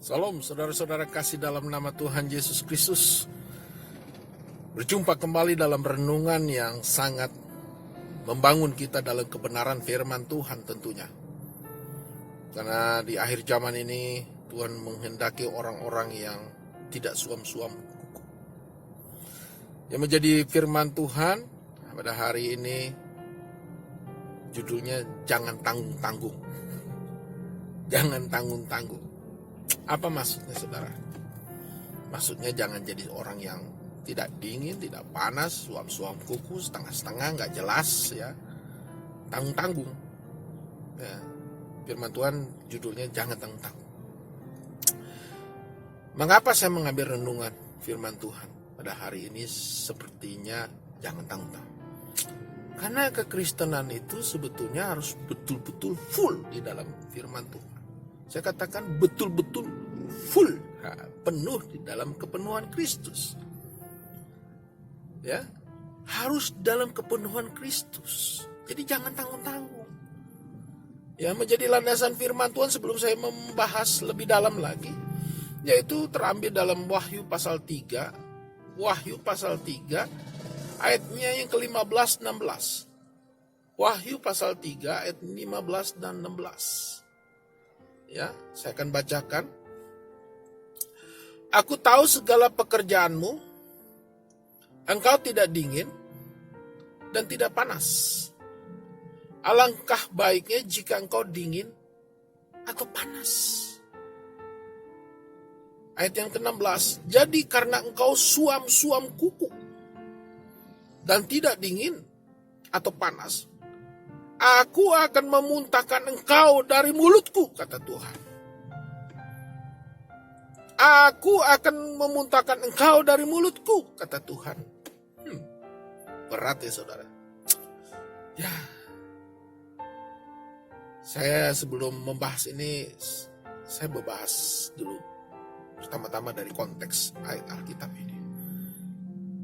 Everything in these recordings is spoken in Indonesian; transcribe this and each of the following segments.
Salam saudara-saudara kasih dalam nama Tuhan Yesus Kristus. Berjumpa kembali dalam renungan yang sangat membangun kita dalam kebenaran firman Tuhan tentunya. Karena di akhir zaman ini Tuhan menghendaki orang-orang yang tidak suam-suam kuku. Yang menjadi firman Tuhan pada hari ini judulnya jangan tanggung-tanggung. Jangan tanggung-tanggung. Apa maksudnya saudara? Maksudnya jangan jadi orang yang tidak dingin, tidak panas, suam-suam kuku, setengah-setengah, gak jelas ya. Tanggung-tanggung ya. Firman Tuhan judulnya jangan tanggung-tanggung. Mengapa saya mengambil renungan firman Tuhan pada hari ini sepertinya jangan tanggung-tanggung? Karena kekristenan itu sebetulnya harus betul-betul full di dalam firman Tuhan. Saya katakan betul-betul full, penuh di dalam kepenuhan Kristus. Ya, harus dalam kepenuhan Kristus. Jadi jangan tanggung-tanggung. Ya, menjadi landasan firman Tuhan sebelum saya membahas lebih dalam lagi, yaitu terambil dalam Wahyu pasal 3. Wahyu pasal 3 ayatnya yang ke-15 16. Wahyu pasal 3 ayat 15 dan 16. Ya, saya akan bacakan. Aku tahu segala pekerjaanmu, engkau tidak dingin dan tidak panas. Alangkah baiknya jika engkau dingin atau panas. Ayat yang ke-16, jadi karena engkau suam-suam kuku dan tidak dingin atau panas, aku akan memuntahkan engkau dari mulutku, kata Tuhan. Aku akan memuntahkan engkau dari mulutku, kata Tuhan. Berat ya saudara. Ya, saya sebelum membahas ini, saya membahas dulu pertama-tama dari konteks ayat Alkitab ini.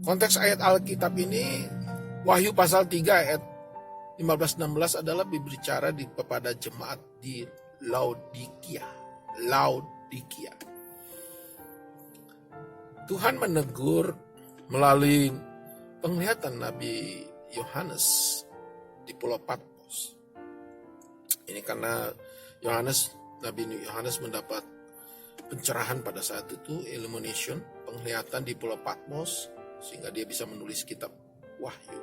Konteks ayat Alkitab ini, Wahyu pasal 3 ayat 15-16 adalah berbicara kepada jemaat di Laodikia. Tuhan menegur melalui penglihatan Nabi Yohanes di Pulau Patmos. Ini karena Nabi Yohanes mendapat pencerahan pada saat itu, illumination, penglihatan di Pulau Patmos, sehingga dia bisa menulis kitab Wahyu.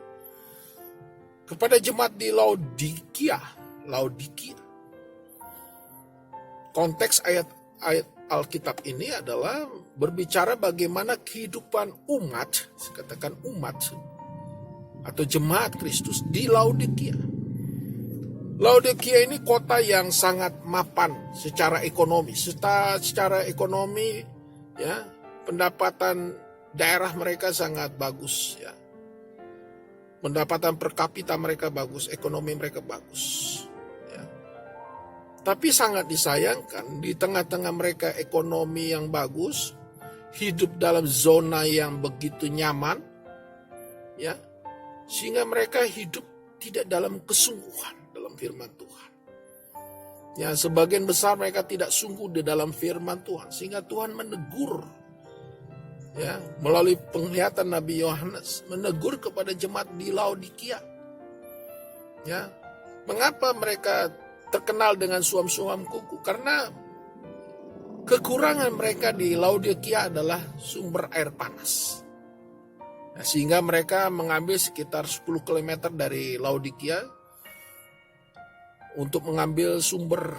Kepada jemaat di Laodikia. Konteks ayat Alkitab ini adalah berbicara bagaimana kehidupan umat, saya katakan umat atau jemaat Kristus di Laodikia. Laodikia ini kota yang sangat mapan secara ekonomi. Secara ekonomi ya, pendapatan daerah mereka sangat bagus ya. Pendapatan per kapita mereka bagus, ekonomi mereka bagus. Ya. Tapi sangat disayangkan di tengah-tengah mereka ekonomi yang bagus, hidup dalam zona yang begitu nyaman, ya, sehingga mereka hidup tidak dalam kesungguhan dalam firman Tuhan. Ya, sebagian besar mereka tidak sungguh di dalam firman Tuhan, sehingga Tuhan menegur. Ya, melalui penglihatan Nabi Yohanes menegur kepada jemaat di Laodikia. Ya, mengapa mereka terkenal dengan suam-suam kuku? Karena kekurangan mereka di Laodikia adalah sumber air panas. Nah, sehingga mereka mengambil sekitar 10 km dari Laodikia untuk mengambil sumber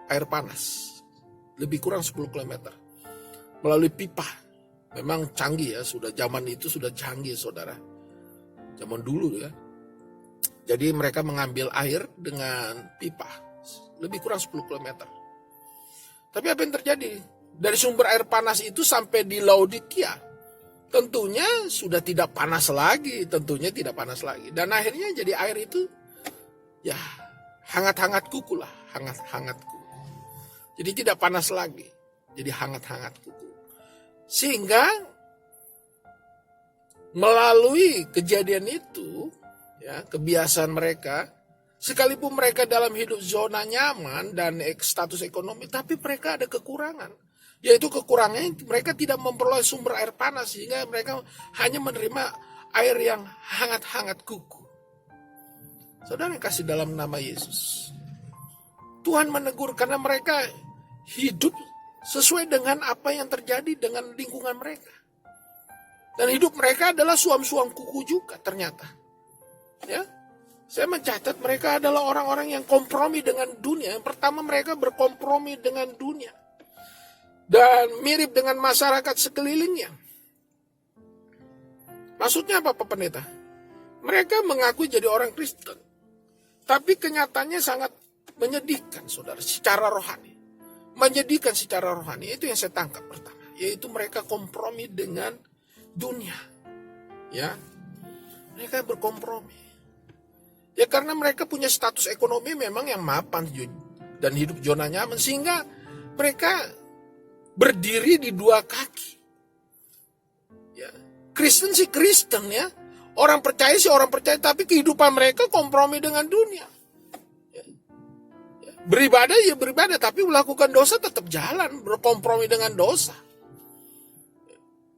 air panas. Lebih kurang 10 km melalui pipa. Memang canggih ya, zaman itu sudah canggih saudara. Zaman dulu ya. Jadi mereka mengambil air dengan pipa. Lebih kurang 10 km. Tapi apa yang terjadi? Dari sumber air panas itu sampai di Laodikia, tentunya sudah tidak panas lagi. Dan akhirnya jadi air itu ya hangat-hangat kuku lah. Hangat-hangat kuku. Jadi tidak panas lagi. Jadi hangat-hangat kuku. Sehingga melalui kejadian itu, ya, kebiasaan mereka, sekalipun mereka dalam hidup zona nyaman dan status ekonomi, tapi mereka ada kekurangan. Yaitu kekurangannya mereka tidak memperoleh sumber air panas, sehingga mereka hanya menerima air yang hangat-hangat kuku. Saudara yang kasih dalam nama Yesus, Tuhan menegur karena mereka hidup sesuai dengan apa yang terjadi dengan lingkungan mereka. Dan hidup mereka adalah suam-suam kuku juga ternyata. Ya, saya mencatat mereka adalah orang-orang yang kompromi dengan dunia. Yang pertama, mereka berkompromi dengan dunia dan mirip dengan masyarakat sekelilingnya. Maksudnya apa, Pak Pendeta? Mereka mengaku jadi orang Kristen, tapi kenyataannya sangat menyedihkan, saudara, secara rohani. Menyedihkan secara rohani, itu yang saya tangkap pertama. Yaitu mereka kompromi dengan dunia. Ya, mereka berkompromi. Ya karena mereka punya status ekonomi memang yang mapan dan hidup zona nyaman, sehingga mereka berdiri di dua kaki. Ya, Kristen sih Kristen ya. Orang percaya sih orang percaya, tapi kehidupan mereka kompromi dengan dunia. Ya. Ya. Beribadah ya beribadah, tapi melakukan dosa tetap jalan, berkompromi dengan dosa.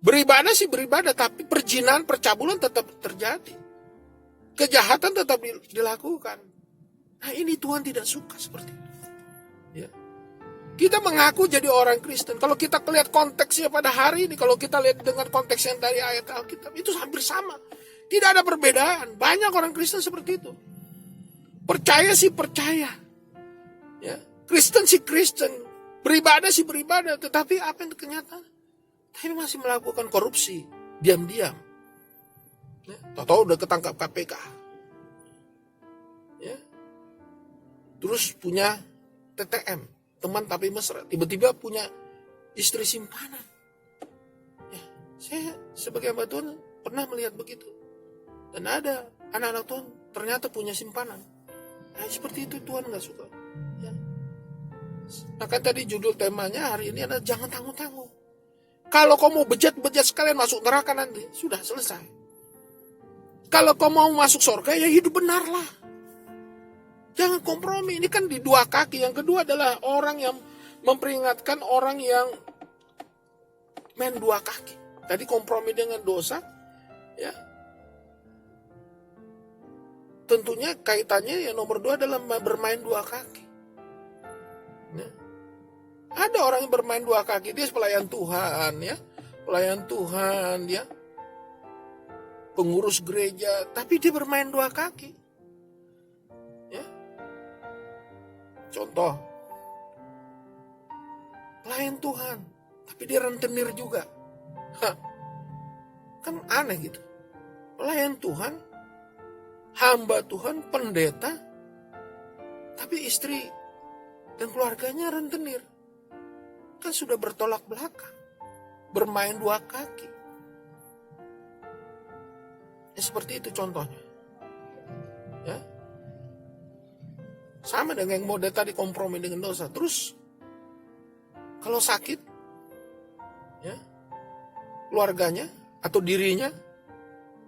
Beribadah sih beribadah, tapi perzinahan, percabulan tetap terjadi. Kejahatan tetap dilakukan. Nah ini Tuhan tidak suka seperti itu. Ya. Kita mengaku jadi orang Kristen. Kalau kita lihat konteksnya pada hari ini, kalau kita lihat dengan konteks yang dari ayat Alkitab, itu hampir sama. Tidak ada perbedaan. Banyak orang Kristen seperti itu. Percaya sih percaya. Ya. Kristen sih Kristen. Beribadah sih beribadah. Tetapi apa yang kenyataan? Tapi masih melakukan korupsi. Diam-diam. Ya. Tahu-tahu udah ketangkap KPK. Ya. Terus punya TTM. Teman tapi mesra, tiba-tiba punya istri simpanan. Ya, saya sebagai hamba Tuhan pernah melihat begitu. Dan ada anak-anak Tuhan ternyata punya simpanan. Nah, seperti itu Tuhan gak suka. Ya. Maka tadi judul temanya hari ini adalah jangan tanggung-tanggung. Kalau kau mau bejat-bejat sekalian masuk neraka nanti, sudah selesai. Kalau kau mau masuk surga, ya hidup benarlah. Jangan kompromi, ini kan di dua kaki. Yang kedua adalah orang yang memperingatkan orang yang main dua kaki. Tadi kompromi dengan dosa, ya. Tentunya kaitannya yang nomor 2 adalah bermain dua kaki. Ya. Ada orang yang bermain dua kaki, dia pelayan Tuhan, ya. Pelayan Tuhan, ya. Pengurus gereja, tapi dia bermain dua kaki. Contoh, pelayan Tuhan, tapi dia rentenir juga. Kan aneh gitu. Pelayan Tuhan, hamba Tuhan, pendeta, tapi istri dan keluarganya rentenir. Kan sudah bertolak belakang, bermain dua kaki. Ya, seperti itu contohnya. Ya. Sama dengan yang model tadi kompromi dengan dosa. Terus kalau sakit, ya, keluarganya atau dirinya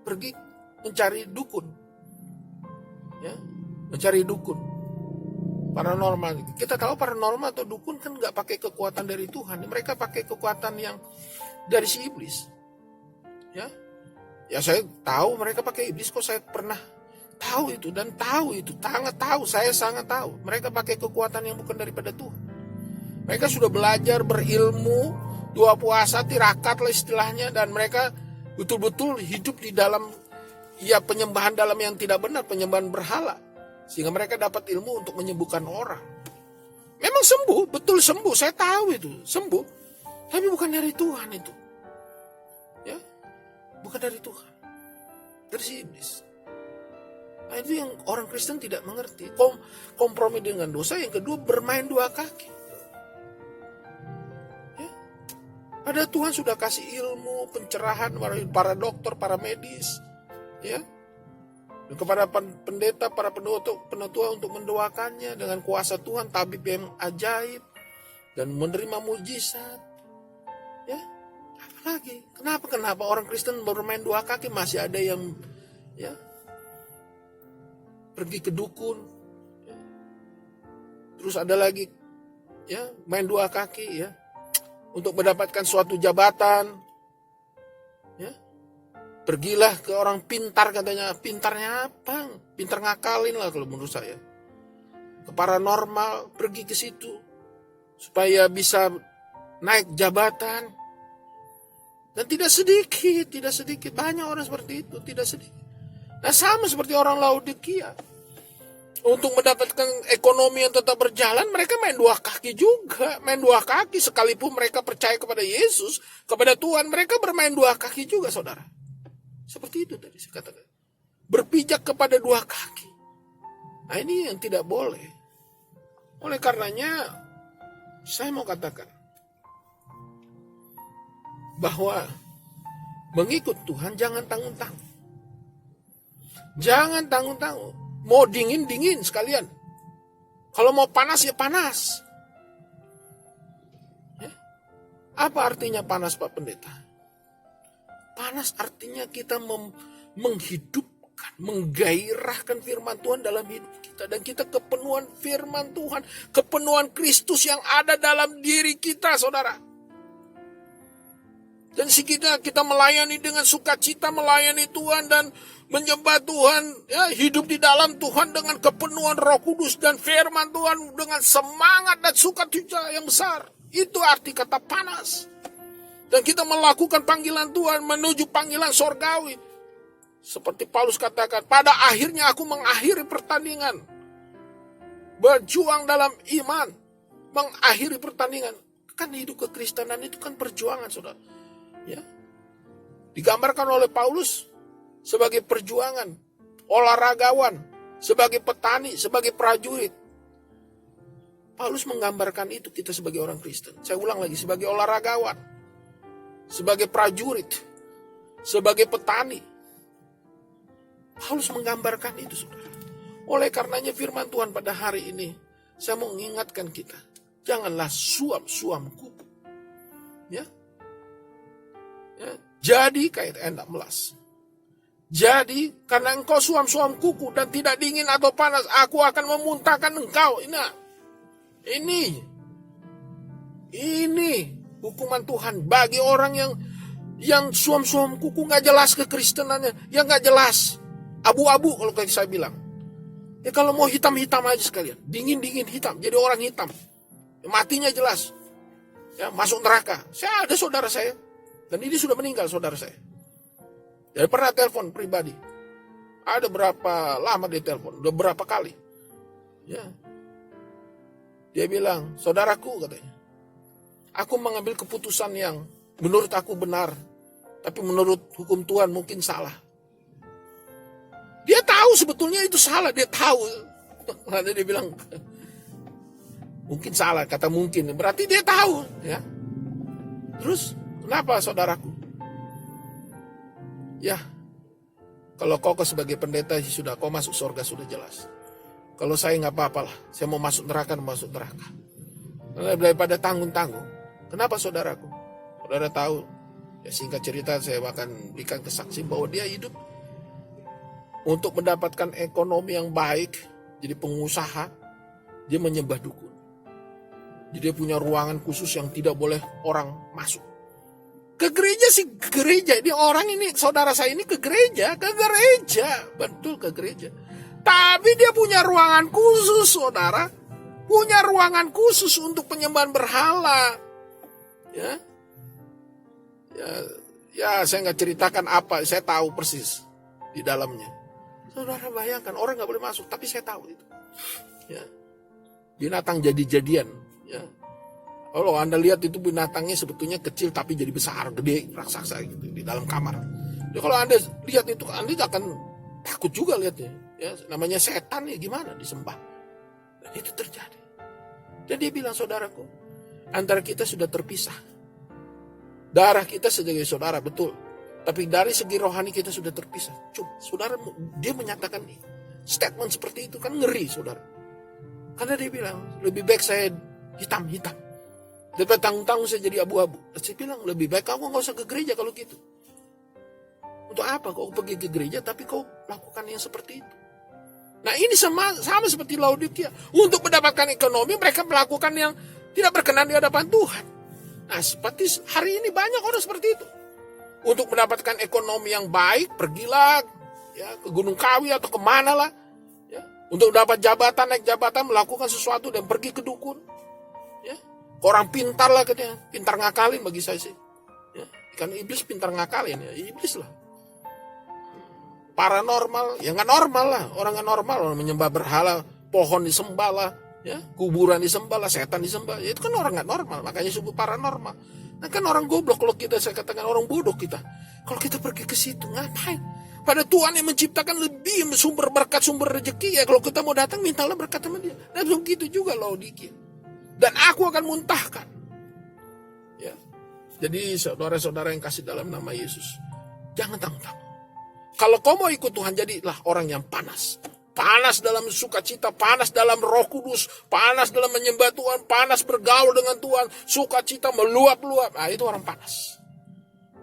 pergi mencari dukun, ya, mencari dukun paranormal. Kita tahu paranormal atau dukun kan nggak pakai kekuatan dari Tuhan, mereka pakai kekuatan yang dari si iblis. Ya, ya saya tahu mereka pakai iblis, kok saya pernah tahu itu dan tahu itu, sangat tahu, saya sangat tahu. Mereka pakai kekuatan yang bukan daripada Tuhan. Mereka sudah belajar berilmu, dua puasa, tirakat lah istilahnya, dan mereka betul-betul hidup di dalam penyembahan dalam yang tidak benar, penyembahan berhala. Sehingga mereka dapat ilmu untuk menyembuhkan orang. Memang sembuh, betul sembuh, saya tahu itu, sembuh. Tapi bukan dari Tuhan itu. Ya, bukan dari Tuhan. Dari si iblis. Nah, itu yang orang Kristen tidak mengerti. Kompromi dengan dosa. Yang kedua, bermain dua kaki. Ya. Padahal Tuhan sudah kasih ilmu, pencerahan para dokter, para medis. Ya. Dan kepada pendeta, para penatua untuk mendoakannya dengan kuasa Tuhan, tabib yang ajaib. Dan menerima mujizat. Ya. Apalagi? Kenapa orang Kristen bermain dua kaki? Masih ada yang... ya, pergi ke dukun, ya. Terus ada lagi, ya, main dua kaki, ya. untuk mendapatkan suatu jabatan. Ya. Pergilah ke orang pintar katanya. Pintarnya apa? Pintar ngakalin lah kalau menurut saya. Ke paranormal, pergi ke situ. Supaya bisa naik jabatan. Dan tidak sedikit. Banyak orang seperti itu, tidak sedikit. Nah sama seperti orang Laodikia. Untuk mendapatkan ekonomi yang tetap berjalan, mereka main dua kaki juga. Main dua kaki, sekalipun mereka percaya kepada Yesus, kepada Tuhan, mereka bermain dua kaki juga, saudara. Seperti itu tadi saya katakan. Berpijak kepada dua kaki. Nah ini yang tidak boleh. Oleh karenanya, saya mau katakan bahwa mengikut Tuhan jangan tanggung-tanggung. Jangan tanggung-tanggung. Mau dingin sekalian. Kalau mau panas ya panas. Ya. Apa artinya panas Pak Pendeta? Panas artinya kita menghidupkan, menggairahkan firman Tuhan dalam hidup kita. Dan kita kepenuhan firman Tuhan, kepenuhan Kristus yang ada dalam diri kita, saudara. Dan kita melayani dengan sukacita, melayani Tuhan dan menyembah Tuhan, ya, hidup di dalam Tuhan dengan kepenuhan Roh Kudus dan firman Tuhan dengan semangat dan sukacita yang besar. Itu arti kata panas. Dan kita melakukan panggilan Tuhan menuju panggilan sorgawi. Seperti Paulus katakan, pada akhirnya aku mengakhiri pertandingan. Berjuang dalam iman, mengakhiri pertandingan. Kan hidup kekristenan itu kan perjuangan, saudara. Ya. Digambarkan oleh Paulus sebagai perjuangan, olahragawan, sebagai petani, sebagai prajurit. Paulus menggambarkan itu kita sebagai orang Kristen. Saya ulang lagi, sebagai olahragawan, sebagai prajurit, sebagai petani. Paulus menggambarkan itu, saudara. Oleh karenanya firman Tuhan pada hari ini, saya mau mengingatkan kita, janganlah suam kuku. Ya. Ya. Jadi kayak ayat 16. Jadi karena engkau suam kuku dan tidak dingin atau panas, aku akan memuntahkan engkau. Ini hukuman Tuhan bagi orang yang suam kuku nggak jelas kekristenannya, yang nggak jelas, abu-abu kalau kayak saya bilang. Ya kalau mau hitam aja sekalian, dingin hitam, jadi orang hitam, ya, matinya jelas, ya masuk neraka. Saya ada saudara saya, dan ini sudah meninggal saudara saya. Dia pernah telepon pribadi. Ada berapa lama dia telepon? Udah berapa kali? Ya. Dia bilang, saudaraku katanya, aku mengambil keputusan yang menurut aku benar, tapi menurut hukum Tuhan mungkin salah. Dia tahu sebetulnya itu salah, dia tahu. Lalu dia bilang, mungkin salah, kata mungkin. Berarti dia tahu. Ya. Terus, kenapa saudaraku? Ya, kalau kau sebagai pendeta sudah kau masuk surga sudah jelas. Kalau saya nggak apa-apalah, saya mau masuk neraka. Daripada tanggung-tanggung. Kenapa saudaraku? Saudara tahu, ya singkat cerita saya akan berikan kesaksian bahwa dia hidup untuk mendapatkan ekonomi yang baik, jadi pengusaha, dia menyembah dukun. Jadi dia punya ruangan khusus yang tidak boleh orang masuk. Ke gereja. Ini orang ini, saudara saya ini ke gereja. Betul ke gereja. Tapi dia punya ruangan khusus, saudara. Punya ruangan khusus untuk penyembahan berhala. Ya, saya nggak ceritakan apa, saya tahu persis di dalamnya. Saudara bayangkan, orang nggak boleh masuk, tapi saya tahu itu. Ya. Binatang jadi-jadian. Ya. Kalau Anda lihat itu binatangnya sebetulnya kecil tapi jadi besar, gede, raksasa gitu di dalam kamar. Jadi kalau Anda lihat itu, Anda akan takut juga lihatnya. Ya, namanya setan ya, gimana disembah. Dan itu terjadi. Dan dia bilang, saudaraku, antara kita sudah terpisah. Darah kita sebagai saudara, betul. Tapi dari segi rohani kita sudah terpisah. Coba, saudara, dia menyatakan statement seperti itu kan ngeri, saudara. Karena dia bilang, lebih baik saya hitam. Daripada tanggung-tanggung saya jadi abu-abu. Saya bilang, lebih baik kamu gak usah ke gereja kalau gitu. Untuk apa kau pergi ke gereja tapi kau lakukan yang seperti itu? Nah ini sama seperti Laodikia. Untuk mendapatkan ekonomi mereka melakukan yang tidak berkenan di hadapan Tuhan. Nah, seperti hari ini banyak orang seperti itu. Untuk mendapatkan ekonomi yang baik, pergilah ya ke Gunung Kawi atau kemana lah. Ya, untuk dapat jabatan, naik jabatan, melakukan sesuatu dan pergi ke dukun. Ya, orang pintar lah katanya, pintar ngakalin bagi saya sih. Ya, kan iblis pintar ngakalin ya, iblis lah. Paranormal, ya nggak normal lah. Orang nggak normal, orang menyembah berhala, pohon disembah lah, ya, kuburan disembah lah, setan disembah. Ya, itu kan orang nggak normal, makanya disebut paranormal. Nah kan orang goblok kalau kita, saya katakan orang bodoh kita. Kalau kita pergi ke situ, ngapain? Pada Tuhan yang menciptakan lebih sumber berkat, sumber rezeki ya. Kalau kita mau datang, mintalah berkat sama dia. Dan begitu juga Laodikia. Dan aku akan muntahkan. Ya. Jadi saudara-saudara yang kasih dalam nama Yesus, jangan tanggung-tanggung. Kalau kau mau ikut Tuhan, jadilah orang yang panas. Panas dalam sukacita, panas dalam Roh Kudus, panas dalam menyembah Tuhan, panas bergaul dengan Tuhan, sukacita meluap-luap. Nah, itu orang panas.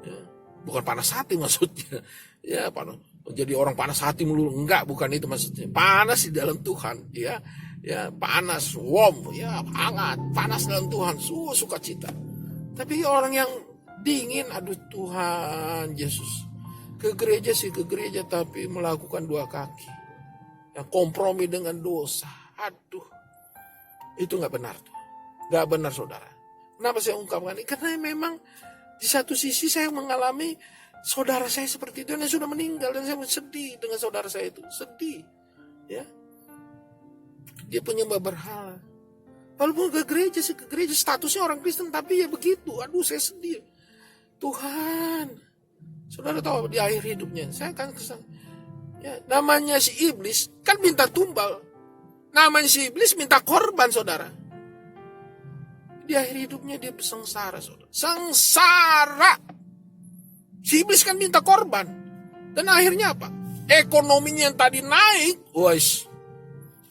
Ya. Bukan panas hati maksudnya. Ya, panas. Jadi orang panas hati melulu, enggak, bukan itu maksudnya. Panas di dalam Tuhan, ya. Ya, panas, warm, ya, hangat, panas dalam Tuhan, sukacita. Tapi orang yang dingin, aduh Tuhan Yesus. Ke gereja sih ke gereja, tapi melakukan dua kaki. Yang kompromi dengan dosa. Aduh. Itu gak benar tuh. Gak benar saudara. Kenapa saya ungkapkan ini? Karena memang di satu sisi saya mengalami saudara saya seperti itu. Dan sudah meninggal. Dan saya sedih dengan saudara saya itu. Sedih. Ya. Dia penyembah berhala. Walaupun ke gereja sih ke gereja. Statusnya orang Kristen. Tapi ya begitu. Aduh saya sedih. Tuhan. Saudara tahu di akhir hidupnya. Saya akan kesal. Ya, namanya si iblis kan minta tumbal. Namanya si iblis minta korban saudara. Di akhir hidupnya dia sengsara saudara. Sengsara. Si iblis kan minta korban. Dan akhirnya apa? Ekonominya yang tadi naik. Wais.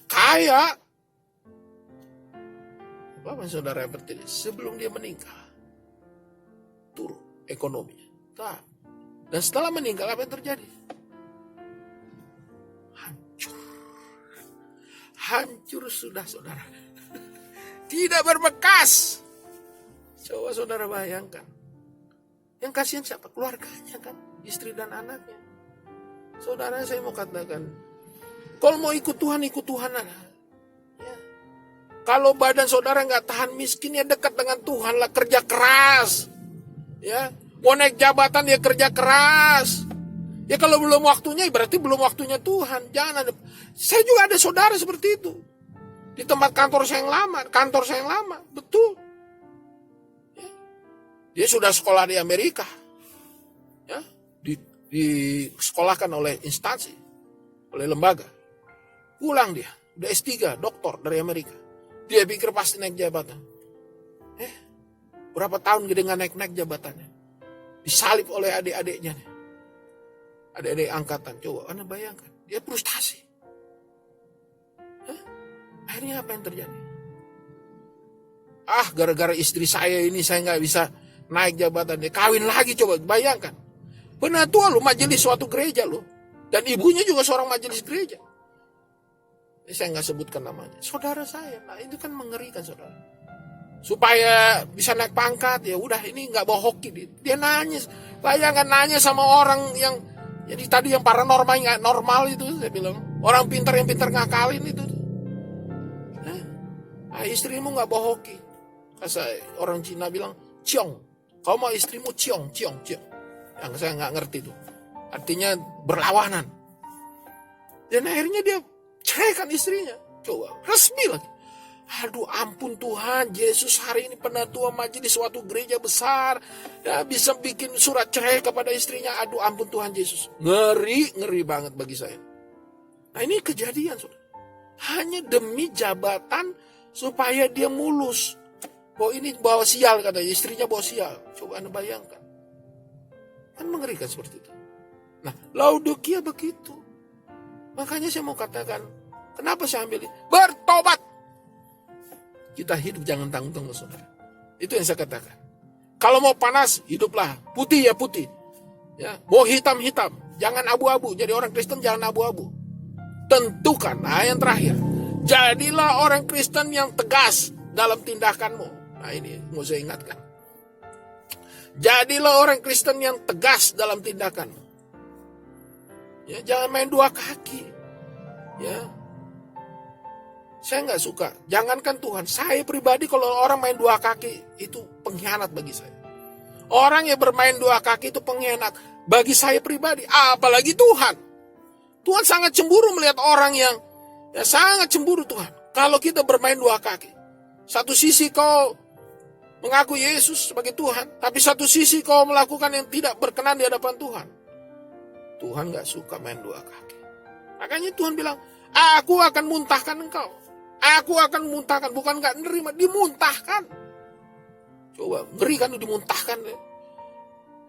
Kaya. Apa saudara yang berarti sebelum dia meninggal. Turun ekonominya. Dan setelah meninggal apa yang terjadi? Hancur sudah saudara. Tidak berbekas. Coba saudara bayangkan. Yang kasihan siapa? Keluarganya kan. Istri dan anaknya. Saudara saya mau katakan. Kalau mau ikut Tuhan aja. Ya. Kalau badan saudara gak tahan miskin ya dekat dengan Tuhan lah. Kerja keras. Ya. Mau naik jabatan ya kerja keras. Ya kalau belum waktunya berarti belum waktunya Tuhan. Jangan ada. Saya juga ada saudara seperti itu. Di tempat kantor saya yang lama. Betul. Ya. Dia sudah sekolah di Amerika. Ya. Disekolahkan oleh instansi. Oleh lembaga. Pulang dia. Udah S3, doktor dari Amerika. Dia pikir pasti naik jabatan. Berapa tahun dia nggak naik jabatannya. Disalib oleh adik-adiknya. Adik-adik angkatan, coba Anda bayangkan. Dia frustasi. Akhirnya apa yang terjadi? Gara-gara istri saya ini saya nggak bisa naik jabatan. Dia kawin lagi, coba bayangkan. Penatua lo, majelis suatu gereja lo. Dan ibunya juga seorang majelis gereja. Saya nggak sebutkan namanya. Saudara saya, nah itu kan mengerikan saudara. Supaya bisa naik pangkat, ya udah ini nggak bawa hoki. Dia nanya, bayangkan nanya sama orang yang jadi tadi yang paranormal nggak normal itu saya bilang orang pintar yang pintar ngakalin itu. Istrimu nggak bawa hoki. Kata orang Cina bilang ciong. Kau mau istrimu ciong. Yang saya nggak ngerti itu. Artinya berlawanan. Dan akhirnya dia ceraikan istrinya. Coba resmi lagi. Aduh ampun Tuhan, Yesus hari ini penatua majelis suatu gereja besar. Ya, bisa bikin surat cerai kepada istrinya. Aduh ampun Tuhan Yesus. Ngeri banget bagi saya. Nah ini kejadian saudara. Hanya demi jabatan supaya dia mulus. Bahwa ini bawa sial katanya, istrinya bawa sial. Coba Anda bayangkan. Kan mengerikan seperti itu. Nah Laodikia begitu. Makanya saya mau katakan, kenapa saya ambil ini? Bertobat. Kita hidup jangan tanggung-tanggung saudara. Itu yang saya katakan. Kalau mau panas, hiduplah. Putih ya putih. Ya, mau hitam-hitam. Jangan abu-abu. Jadi orang Kristen jangan abu-abu. Tentukan. Nah yang terakhir. Jadilah orang Kristen yang tegas dalam tindakanmu. Nah ini mau saya ingatkan. Jadilah orang Kristen yang tegas dalam tindakan. Ya, jangan main dua kaki. Ya, saya nggak suka. Jangankan Tuhan, saya pribadi kalau orang main dua kaki itu pengkhianat bagi saya. Orang yang bermain dua kaki itu pengkhianat bagi saya pribadi, apalagi Tuhan. Tuhan sangat cemburu melihat orang yang sangat cemburu Tuhan. Kalau kita bermain dua kaki. Satu sisi kau mengaku Yesus sebagai Tuhan, tapi satu sisi kau melakukan yang tidak berkenan di hadapan Tuhan. Tuhan gak suka main dua kaki. Makanya Tuhan bilang, aku akan muntahkan engkau. Aku akan muntahkan, bukan gak nerima, dimuntahkan. Coba, ngeri kan dimuntahkan.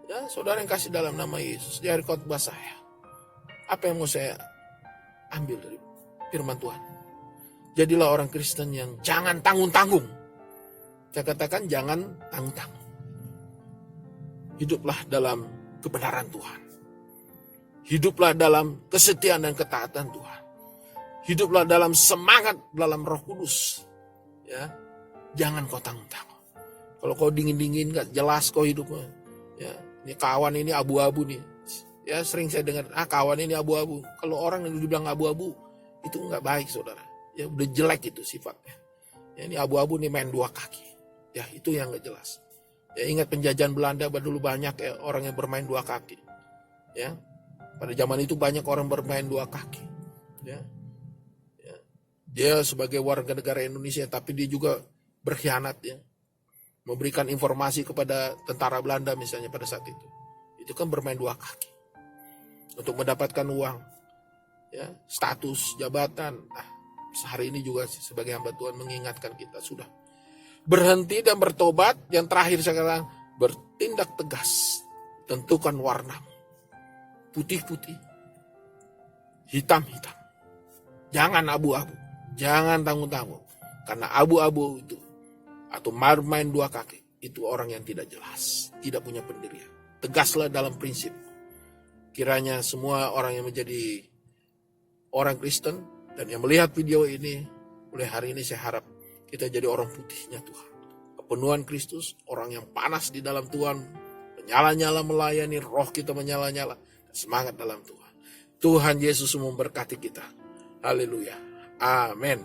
Ya, saudara yang kasih dalam nama Yesus, di hari khotbah saya. Apa yang mau saya ambil dari firman Tuhan? Jadilah orang Kristen yang jangan tanggung-tanggung. Saya katakan jangan tanggung-tanggung. Hiduplah dalam kebenaran Tuhan. Hiduplah dalam kesetiaan dan ketaatan Tuhan. Hiduplah dalam semangat dalam Roh Kudus. Ya, jangan kau tanggung-tanggung. Kalau kau dingin-dingin gak jelas kau hidupnya. Ya, ini kawan ini abu-abu nih. Ya, sering saya dengar, kawan ini abu-abu. Kalau orang yang dibilang abu-abu, itu nggak baik, saudara. Ya, udah jelek itu sifatnya. Ya, ini abu-abu nih main dua kaki. Ya, itu yang nggak jelas. Ya, ingat penjajahan Belanda dulu banyak ya orang yang bermain dua kaki. Ya, pada zaman itu banyak orang bermain dua kaki. Ya, ya. Dia sebagai warga negara Indonesia, tapi dia juga berkhianat ya. Memberikan informasi kepada tentara Belanda misalnya pada saat itu. Itu kan bermain dua kaki. Untuk mendapatkan uang. Ya, status, jabatan. Sehari ini juga sebagai hamba Tuhan mengingatkan kita sudah berhenti dan bertobat. Yang terakhir sekarang bertindak tegas, tentukan warna putih-putih, hitam-hitam, jangan abu-abu, jangan tanggung-tanggung, karena abu-abu itu atau main dua kaki itu orang yang tidak jelas, tidak punya pendirian. Tegaslah dalam prinsip. Kiranya semua orang yang menjadi orang Kristen dan yang melihat video ini, mulai hari ini saya harap kita jadi orang putihnya Tuhan. Kepenuhan Kristus, orang yang panas di dalam Tuhan, menyala-nyala melayani, roh kita menyala-nyala, semangat dalam Tuhan. Tuhan Yesus memberkati kita. Haleluya. Amin.